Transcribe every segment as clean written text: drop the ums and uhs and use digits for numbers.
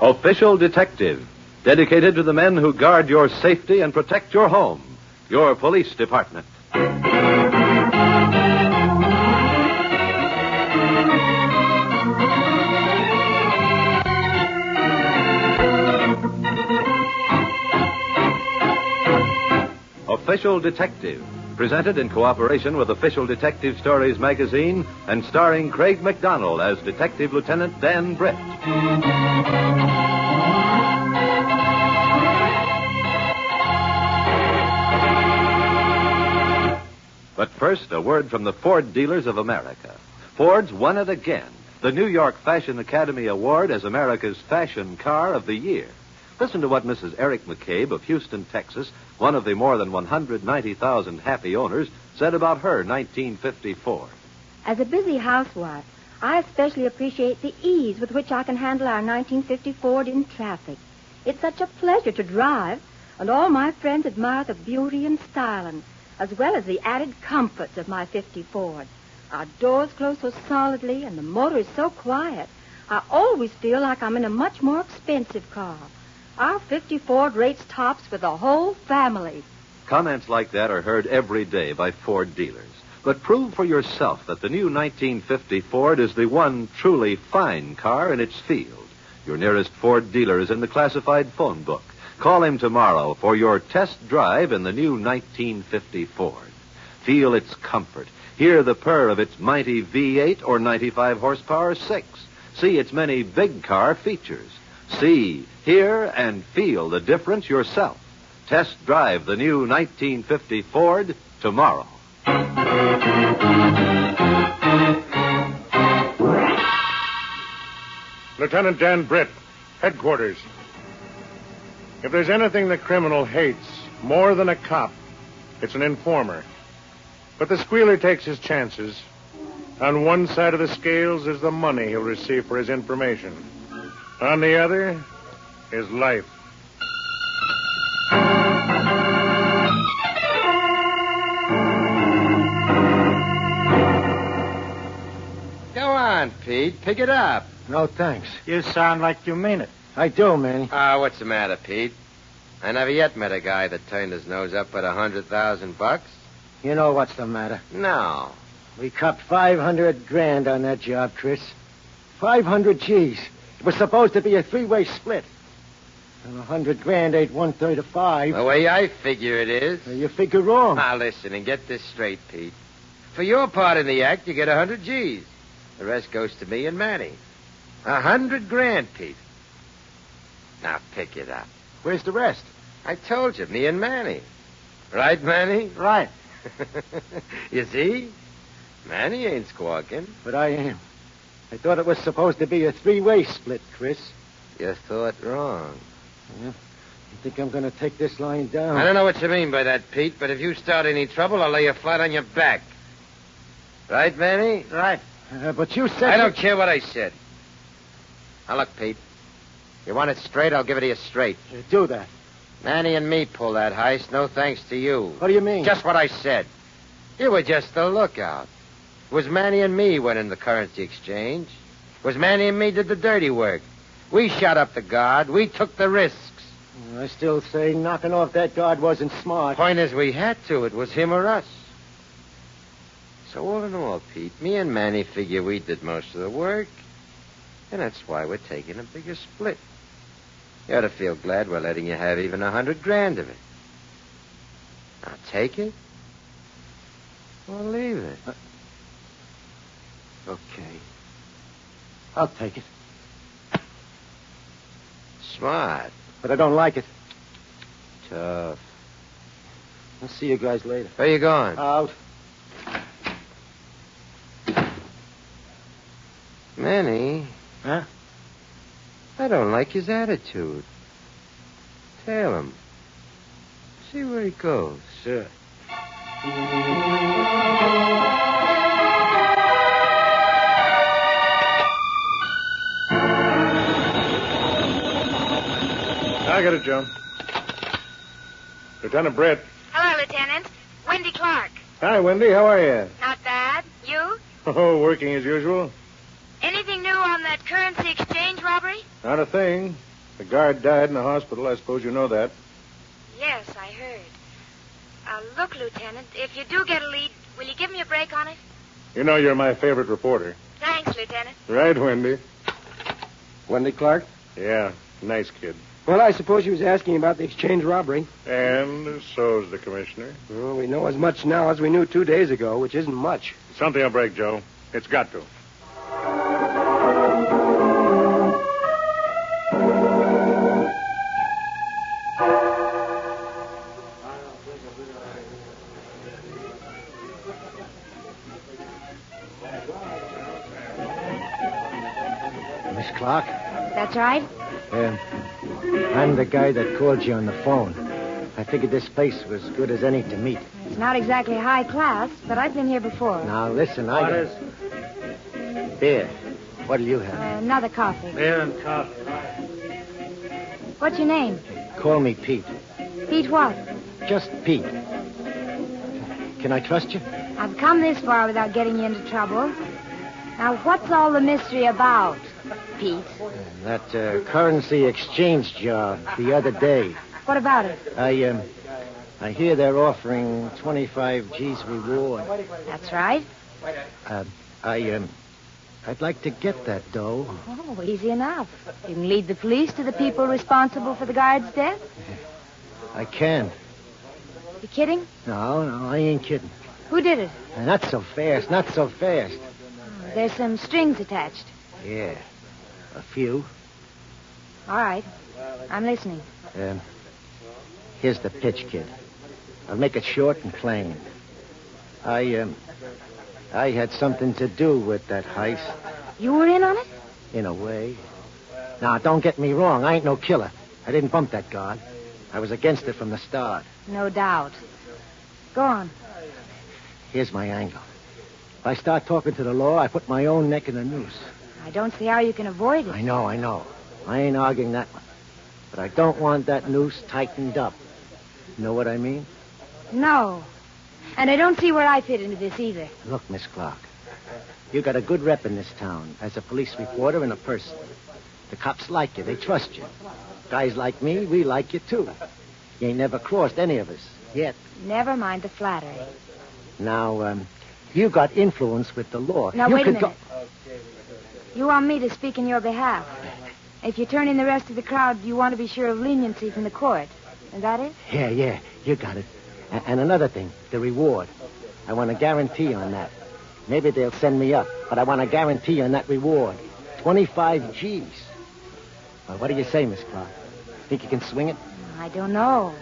Official Detective, dedicated to the men who guard your safety and protect your home, your police department. Official Detective, presented in cooperation with Official Detective Stories magazine and starring Craig McDonald as Detective Lieutenant Dan Britt. But first, a word from the Ford Dealers of America. Ford's won it again, the New York Fashion Academy Award as America's Fashion Car of the Year. Listen to what Mrs. Eric McCabe of Houston, Texas, one of the more than 190,000 happy owners, said about her 1950 Ford. As a busy housewife, I especially appreciate the ease with which I can handle our 1950 Ford in traffic. It's such a pleasure to drive, and all my friends admire the beauty and styling, as well as the added comforts of my 50 Ford. Our doors close so solidly, and the motor is so quiet. I always feel like I'm in a much more expensive car. Our 50 Ford rates tops for the whole family. Comments like that are heard every day by Ford dealers. But prove for yourself that the new 1950 Ford is the one truly fine car in its field. Your nearest Ford dealer is in the classified phone book. Call him tomorrow for your test drive in the new 1950 Ford. Feel its comfort. Hear the purr of its mighty V8 or 95 horsepower 6. See its many big car features. See, hear, and feel the difference yourself. Test drive the new 1950 Ford tomorrow. Lieutenant Dan Britt, headquarters. If there's anything the criminal hates more than a cop, it's an informer. But the squealer takes his chances. On one side of the scales is the money he'll receive for his information. On the other, his life. Go on, Pete. Pick it up. No, thanks. You sound like you mean it. I do, Manny. What's the matter, Pete? I never yet met a guy that turned his nose up at $100,000. You know what's the matter. No. We copped 500 grand on that job, Chris. 500 G's. It was supposed to be a three-way split. And 100 grand ain't 1/3 of 5. The way I figure it is. You figure wrong. Now, listen and get this straight, Pete. For your part in the act, you get 100 G's. The rest goes to me and Manny. 100 grand, Pete. Now, pick it up. Where's the rest? I told you, me and Manny. Right, Manny? Right. You see? Manny ain't squawking. But I am. I thought it was supposed to be a three-way split, Chris. You thought wrong. Yeah. You think I'm going to take this lying down? I don't know what you mean by that, Pete, but if you start any trouble, I'll lay you flat on your back. Right, Manny? Right. But you said... I don't care what I said. Now, look, Pete. You want it straight, I'll give it to you straight. Do that. Manny and me pull that heist, no thanks to you. What do you mean? Just what I said. You were just the lookout. It was Manny and me went in the currency exchange. It was Manny and me did the dirty work. We shot up the guard. We took the risks. I still say knocking off that guard wasn't smart. Point is, we had to. It was him or us. So all in all, Pete, me and Manny figure we did most of the work. And that's why we're taking a bigger split. You ought to feel glad we're letting you have even 100 grand of it. Now, take it or leave it. Okay. I'll take it. Smart. But I don't like it. Tough. I'll see you guys later. Where you going? Out. Manny. Huh? I don't like his attitude. Tail him. See where he goes. Sure. I got it, Joe. Lieutenant Britt. Hello, Lieutenant. Wendy Clark. Hi, Wendy. How are you? Not bad. You? Oh, working as usual. Anything new on that currency exchange robbery? Not a thing. The guard died in the hospital. I suppose you know that. Yes, I heard. Look, Lieutenant, if you do get a lead, will you give me a break on it? You know you're my favorite reporter. Thanks, Lieutenant. Right, Wendy? Wendy Clark? Yeah, nice kid. Well, I suppose you was asking about the exchange robbery. And so's the commissioner. Well, we know as much now as we knew 2 days ago, which isn't much. Something will break, Joe. It's got to. Miss Clark? That's right. I'm the guy that called you on the phone. I figured this place was good as any to meet. It's not exactly high class, but I've been here before. Now, listen, Beer. What'll you have? Another coffee. Beer and coffee. What's your name? Call me Pete. Pete what? Just Pete. Can I trust you? I've come this far without getting you into trouble. Now, what's all the mystery about, Pete? That currency exchange job the other day. What about it? I hear they're offering 25 G's reward. That's right. I'd like to get that dough. Oh, easy enough. You can lead the police to the people responsible for the guard's death. I can. You kidding? No, I ain't kidding. Who did it? Not so fast, not so fast. There's some strings attached. Yeah, a few. All right. I'm listening. Here's the pitch, kid. I'll make it short and plain. I had something to do with that heist. You were in on it? In a way. Now, don't get me wrong. I ain't no killer. I didn't bump that guard. I was against it from the start. No doubt. Go on. Here's my angle. If I start talking to the law, I put my own neck in a noose. I don't see how you can avoid it. I know. I ain't arguing that one. But I don't want that noose tightened up. You know what I mean? No. And I don't see where I fit into this either. Look, Miss Clark, you got a good rep in this town as a police reporter and a person. The cops like you. They trust you. Guys like me, we like you, too. You ain't never crossed any of us, yet. Never mind the flattery. Now, you got influence with the law. Now, you wait a could minute. You want me to speak in your behalf. If you turn in the rest of the crowd, you want to be sure of leniency from the court. Is that it? Yeah, you got it. And another thing, the reward. I want a guarantee on that. Maybe they'll send me up, but I want a guarantee on that reward. 25 G's. Well, what do you say, Miss Clark? Think you can swing it? I don't know.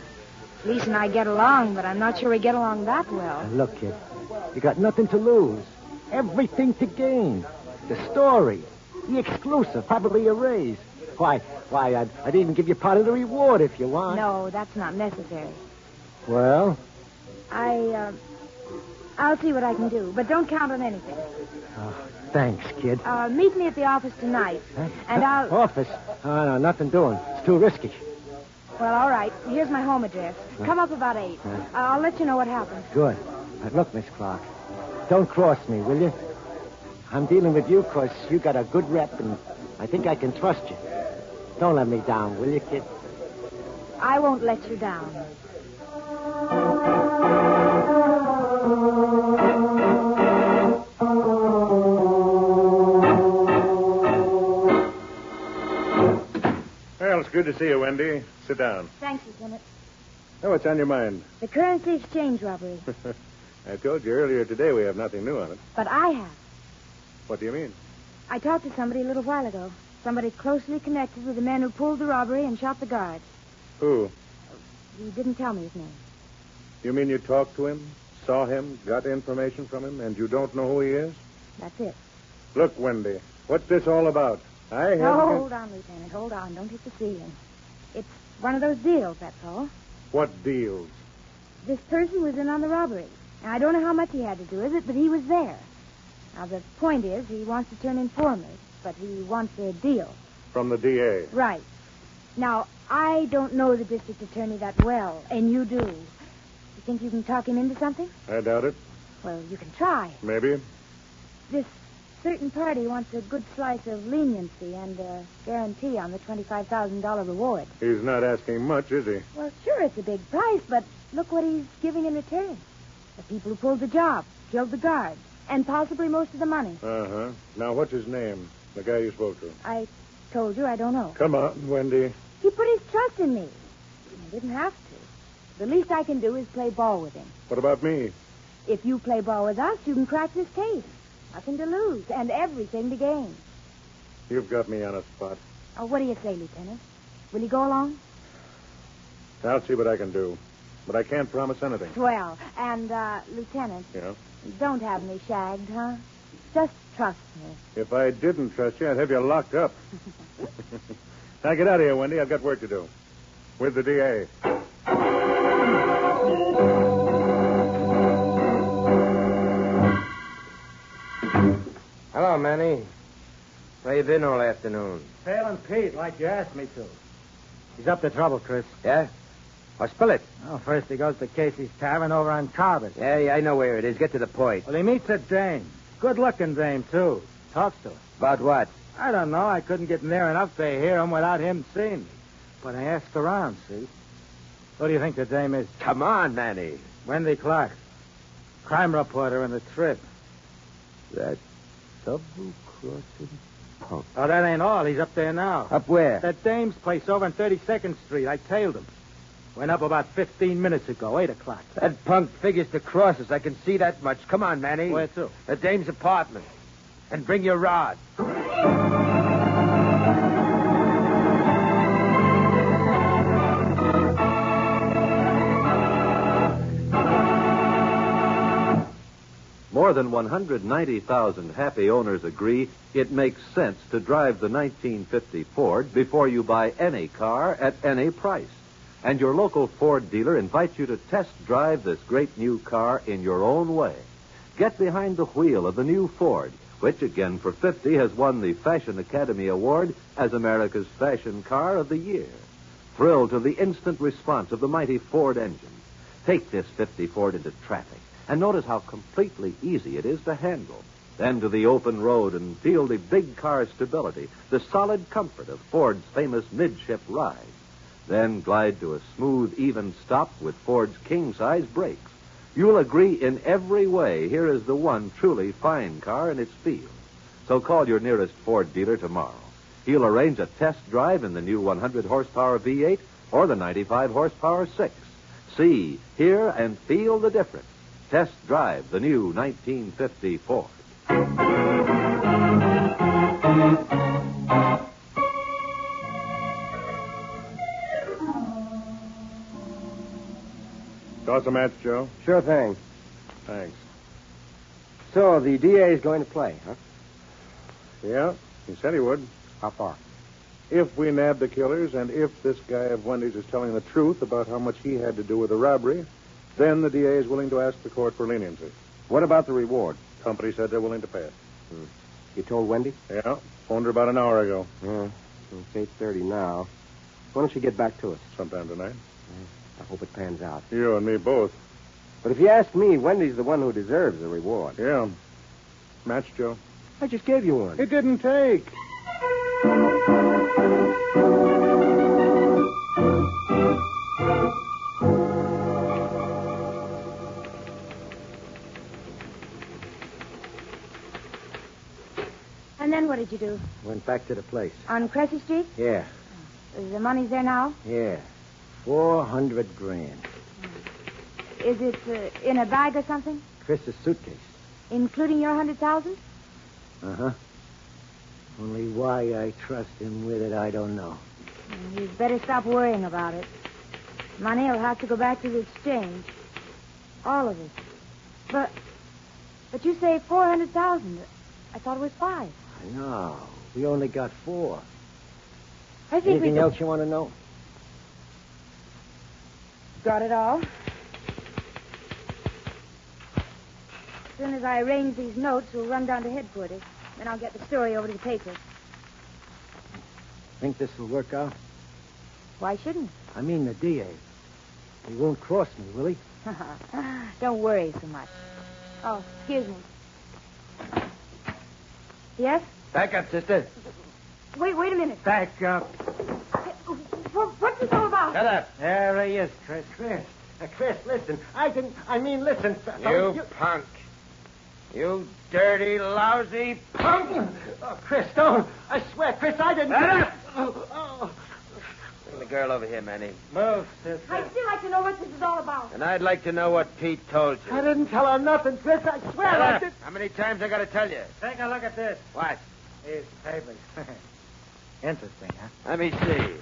Police and I get along, but I'm not sure we get along that well. Look, kid, you got nothing to lose. Everything to gain. The story. The exclusive, probably a raise. Why, I'd even give you part of the reward if you want. No, that's not necessary. Well? I'll see what I can do, but don't count on anything. Oh, thanks, kid. Meet me at the office tonight, and I'll... Office? Oh, no, nothing doing. It's too risky. Well, all right. Here's my home address. Come up about 8. I'll let you know what happens. Good. But look, Miss Clark, don't cross me, will you? I'm dealing with you because you got a good rep, and I think I can trust you. Don't let me down, will you, kid? I won't let you down. Well, it's good to see you, Wendy. Sit down. Thanks, Lieutenant. Oh, what's on your mind? The currency exchange robbery. I told you earlier today we have nothing new on it. But I have. What do you mean? I talked to somebody a little while ago. Somebody closely connected with the men who pulled the robbery and shot the guard. Who? He didn't tell me his name. You mean you talked to him, saw him, got information from him, and you don't know who he is? That's it. Look, Wendy, what's this all about? No, hold on, Lieutenant. Hold on. Don't hit the ceiling. It's one of those deals, that's all. What deals? This person was in on the robbery. And I don't know how much he had to do with it, but he was there. Now, the point is, he wants to turn informer, but he wants a deal. From the DA? Right. Now, I don't know the district attorney that well, and you do. You think you can talk him into something? I doubt it. Well, you can try. Maybe. This certain party wants a good slice of leniency and a guarantee on the $25,000 reward. He's not asking much, is he? Well, sure, it's a big price, but look what he's giving in return. The people who pulled the job, killed the guard, and possibly most of the money. Uh-huh. Now, what's his name? The guy you spoke to. I told you I don't know. Come on, Wendy. He put his trust in me. I didn't have to. The least I can do is play ball with him. What about me? If you play ball with us, you can crack this case. Nothing to lose and everything to gain. You've got me on a spot. Oh, what do you say, Lieutenant? Will you go along? I'll see what I can do. But I can't promise anything. Well, and, Lieutenant, Yeah? don't have me shagged, huh? Just trust me. If I didn't trust you, I'd have you locked up. Now get out of here, Wendy. I've got work to do. With the DA. Hello, Manny. Where you been all afternoon? Failing Pete, like you asked me to. He's up to trouble, Chris. Yeah? Oh, spill it. Well, first he goes to Casey's Tavern over on Carbis. Yeah, I know where it is. Get to the point. Well, he meets a dame. Good-looking dame, too. Talks to her. About what? I don't know. I couldn't get near enough to hear him without him seeing me. But I asked around, see? What do you think the dame is? Come on, Manny. Wendy Clark. Crime reporter in the Trib. That double-crossing punk. Oh, that ain't all. He's up there now. Up where? That dame's place over on 32nd Street. I tailed him. Went up about 15 minutes ago, 8 o'clock. That punk figures to cross us. I can see that much. Come on, Manny. Where to? The dame's apartment. And bring your rod. More than 190,000 happy owners agree it makes sense to drive the 1950 Ford before you buy any car at any price. And your local Ford dealer invites you to test drive this great new car in your own way. Get behind the wheel of the new Ford, which again for 50 has won the Fashion Academy Award as America's Fashion Car of the Year. Thrill to the instant response of the mighty Ford engine. Take this 50 Ford into traffic and notice how completely easy it is to handle. Then to the open road and feel the big car stability, the solid comfort of Ford's famous midship ride. Then glide to a smooth, even stop with Ford's king-size brakes. You'll agree in every way here is the one truly fine car in its field. So call your nearest Ford dealer tomorrow. He'll arrange a test drive in the new 100-horsepower V8 or the 95-horsepower 6. See, hear, and feel the difference. Test drive the new 1950 Ford. Toss a match, Joe. Sure thing. Thanks. So, the DA is going to play, huh? Yeah, he said he would. How far? If we nab the killers and if this guy of Wendy's is telling the truth about how much he had to do with the robbery, then the DA is willing to ask the court for leniency. What about the reward? Company said they're willing to pay it. You told Wendy? Yeah, phoned her about an hour ago. Yeah. It's 8:30 now. Why don't you get back to us? Sometime tonight. I hope it pans out. You and me both. But if you ask me, Wendy's the one who deserves the reward. Yeah. Match, Joe. I just gave you one. It didn't take. And then what did you do? Went back to the place. On Cressy Street? Yeah. The money's there now? Yeah. 400 grand. Is it in a bag or something? Chris's suitcase. Including your 100,000? Uh-huh. Only why I trust him with it, I don't know. You'd better stop worrying about it. Money will have to go back to the exchange. All of it. But you say 400,000. I thought it was 5. I know. We only got 4. I think Anything else you want to know? Got it all. As soon as I arrange these notes, we'll run down to headquarters. Then I'll get the story over to the paper. Think this will work out? Why shouldn't I mean the DA. He won't cross me, will he? Don't worry so much. Oh, excuse me. Yes? Back up, sister. Wait a minute. Back up. What's this all about? Shut up. There he is, Chris. Chris, listen. Listen. You punk. You dirty, lousy punk. Oh, Chris, don't. I swear, Chris, I didn't... Shut up! Oh. Bring the girl over here, Manny. Move, sister. I'd still like to know what this is all about. And I'd like to know what Pete told you. I didn't tell her nothing, Chris. I swear Shut I up. did. How many times I got to tell you? Take a look at this. What? These papers. Interesting, huh? Let me see.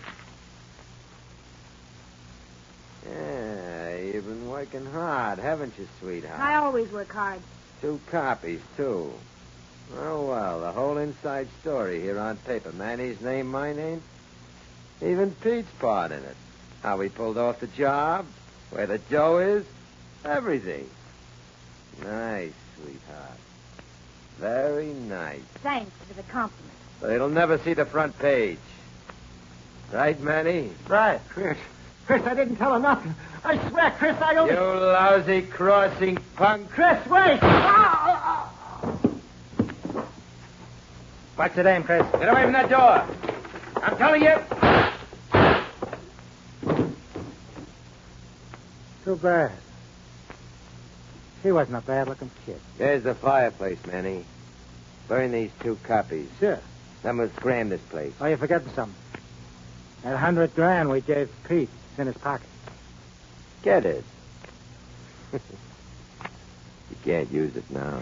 Yeah, you've been working hard, haven't you, sweetheart? I always work hard. 2 copies, too. Oh, well, the whole inside story here on paper. Manny's name, my name. Even Pete's part in it. How we pulled off the job, where the dough is, everything. Nice, sweetheart. Very nice. Thanks for the compliment. But it'll never see the front page. Right, Manny? Right. Chris, I didn't tell her nothing. I swear, Chris, I only... You lousy crossing punk. Chris, wait! What's the name, Chris? Get away from that door. I'm telling you. Too bad. She wasn't a bad-looking kid. There's the fireplace, Manny. Burn these 2 copies. Sure. Then we'll scram this place. Oh, you're forgetting something. That $100,000 we gave Pete is in his pocket. Get it. You can't use it now.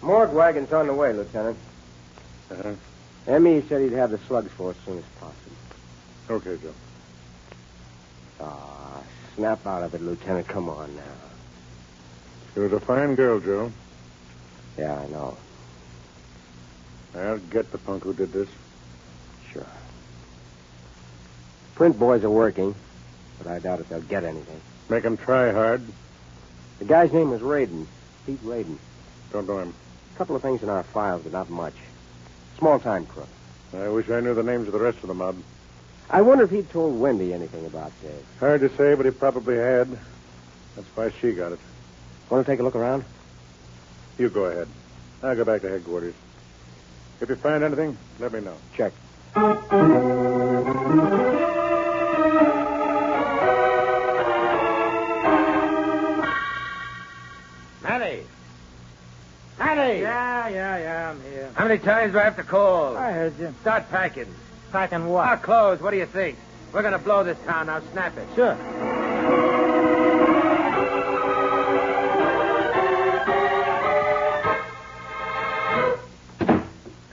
Morgue wagon's on the way, Lieutenant. Uh-huh. Emmy said he'd have the slugs for us as soon as possible. Okay, Joe. Ah, snap out of it, Lieutenant. Come on now. She was a fine girl, Joe. Yeah, I know. I'll get the punk who did this. Sure. Print boys are working, but I doubt if they'll get anything. Make 'em try hard. The guy's name was Radin. Pete Radin. Don't know him. A couple of things in our files, but not much. Small-time crook. I wish I knew the names of the rest of the mob. I wonder if he'd told Wendy anything about this. Hard to say, but he probably had. That's why she got it. Want to take a look around? You go ahead. I'll go back to headquarters. If you find anything, let me know. Check. Manny! Manny! Yeah, I'm here. How many times do I have to call? I heard you. Start packing. Packing Our what? clothes, what do you think? We're going to blow this town. Now snap it. Sure.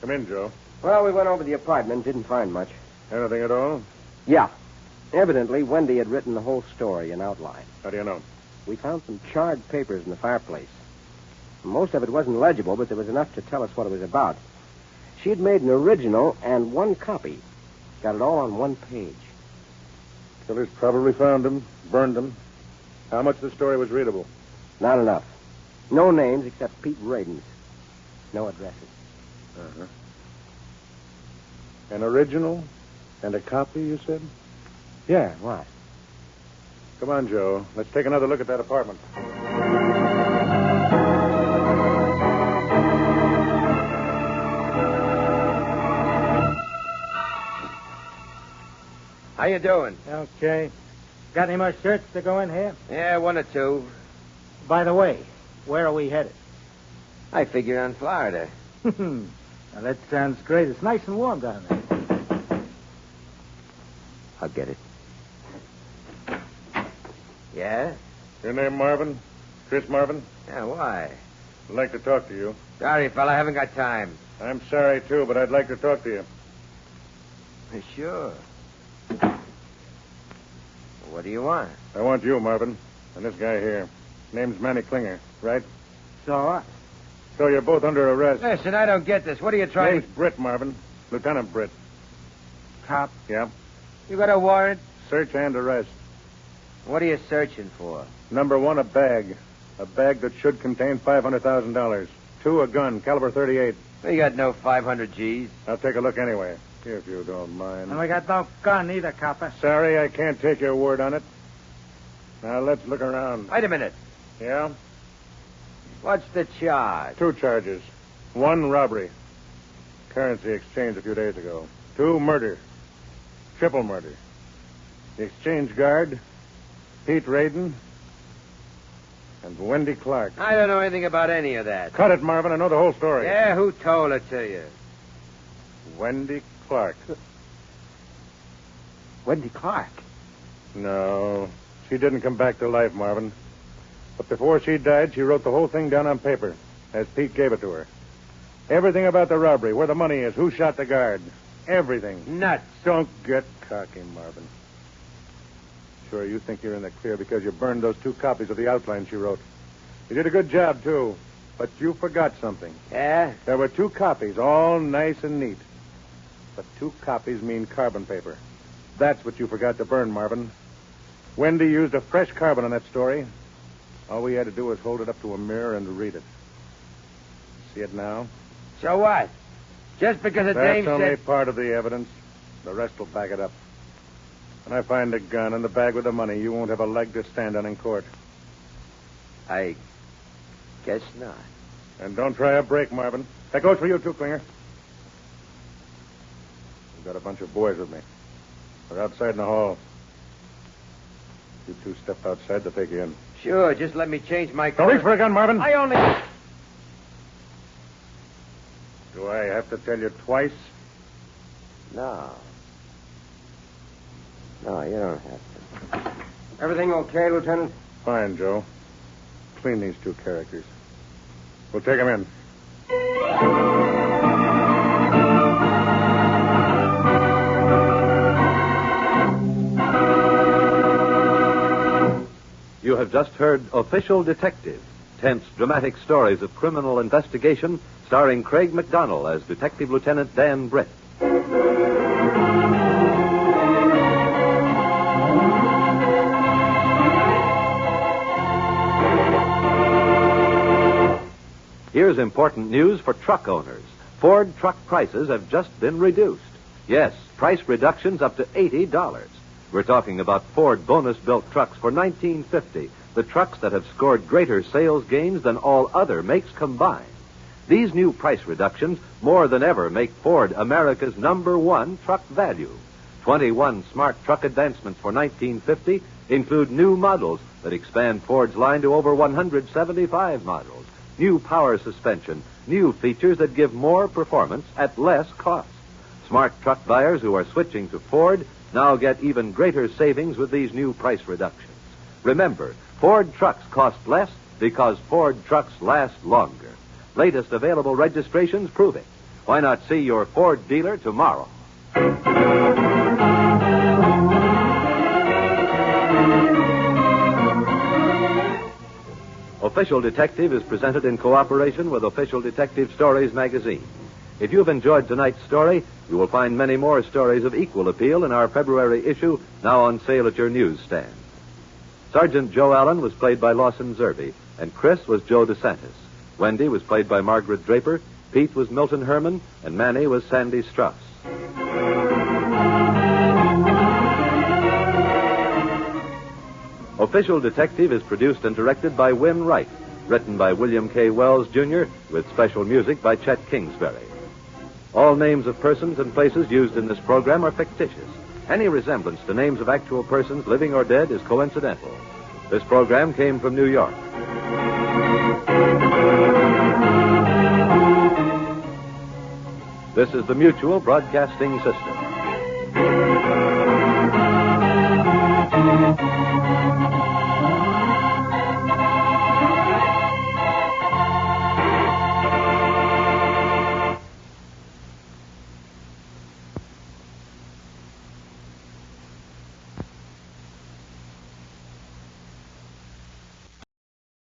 Come in, Joe. Well, we went over the apartment, didn't find much. Anything at all? Yeah. Evidently, Wendy had written the whole story in outline. How do you know? We found some charred papers in the fireplace. Most of it wasn't legible, but there was enough to tell us what it was about. She had made an original and 1 copy. Got it all on 1 page. Killers probably found them, burned them. How much of the story was readable? Not enough. No names except Pete Radin's. No addresses. Uh-huh. An original and a copy, you said? Yeah, what? Come on, Joe. Let's take another look at that apartment. How you doing? Okay. Got any more shirts to go in here? Yeah, 1 or 2. By the way, where are we headed? I figure on Florida. Now, that sounds great. It's nice and warm down there. I'll get it. Yeah? Your name Marvin? Chris Marvin? Yeah, why? I'd like to talk to you. Sorry, fella, I haven't got time. I'm sorry, too, but I'd like to talk to you. Sure. What do you want? I want you, Marvin, and this guy here. Name's Manny Klinger, right? So what? So you're both under arrest. Listen, I don't get this. What are you trying Name's Britt, Marvin. Lieutenant Britt. Cop? Yeah. You got a warrant? Search and arrest. What are you searching for? Number 1, a bag. A bag that should contain $500,000. 2, a gun, caliber 38. We got no 500 G's. I'll take a look anyway, if you don't mind. And we got no gun either, copper. Sorry, I can't take your word on it. Now, let's look around. Wait a minute. Yeah? What's the charge? 2 charges. 1, robbery. Currency exchange a few days ago. 2, murder. Triple murder. The exchange guard, Pete Radin, and Wendy Clark. I don't know anything about any of that. Cut it, Marvin. I know the whole story. Yeah, who told it to you? Wendy Clark. Wendy Clark. No, she didn't come back to life, Marvin. But before she died, she wrote the whole thing down on paper, as Pete gave it to her. Everything about the robbery, where the money is, who shot the guard. Everything. Nuts. Don't get cocky, Marvin. Sure, you think you're in the clear because you burned those 2 copies of the outline she wrote. You did a good job, too. But you forgot something. Yeah? There were 2 copies, all nice and neat. But 2 copies mean carbon paper. That's what you forgot to burn, Marvin. Wendy used a fresh carbon on that story. All we had to do was hold it up to a mirror and read it. See it now? So what? Just because a dame That's only said... part of the evidence. The rest will back it up. When I find the gun and the bag with the money, you won't have a leg to stand on in court. I guess not. And don't try a break, Marvin. That goes for you, too, Klinger. I've got a bunch of boys with me. They're outside in the hall. You 2 step outside, they'll take you in. Sure, just let me change my Don't clothes. reach for a gun, Marvin. I only... Do I have to tell you twice? No. No, you don't have to. Everything okay, Lieutenant? Fine, Joe. Clean these 2 characters. We'll take them in. You have just heard Official Detective, tense, dramatic stories of criminal investigation starring Craig McDonnell as Detective Lieutenant Dan Britt. Here's important news for truck owners. Ford truck prices have just been reduced. Yes, price reductions up to $80. We're talking about Ford bonus-built trucks for 1950, the trucks that have scored greater sales gains than all other makes combined. These new price reductions more than ever make Ford America's #1 truck value. 21 smart truck advancements for 1950 include new models that expand Ford's line to over 175 models. New power suspension, new features that give more performance at less cost. Smart truck buyers who are switching to Ford now get even greater savings with these new price reductions. Remember, Ford trucks cost less because Ford trucks last longer. Latest available registrations prove it. Why not see your Ford dealer tomorrow? Official Detective is presented in cooperation with Official Detective Stories magazine. If you've enjoyed tonight's story, you will find many more stories of equal appeal in our February issue, now on sale at your newsstand. Sergeant Joe Allen was played by Lawson Zerby, and Chris was Joe DeSantis. Wendy was played by Margaret Draper, Pete was Milton Herman, and Manny was Sandy Strauss. Official Detective is produced and directed by Win Wright, written by William K. Wells, Jr., with special music by Chet Kingsbury. All names of persons and places used in this program are fictitious. Any resemblance to names of actual persons, living or dead, is coincidental. This program came from New York. This is the Mutual Broadcasting System.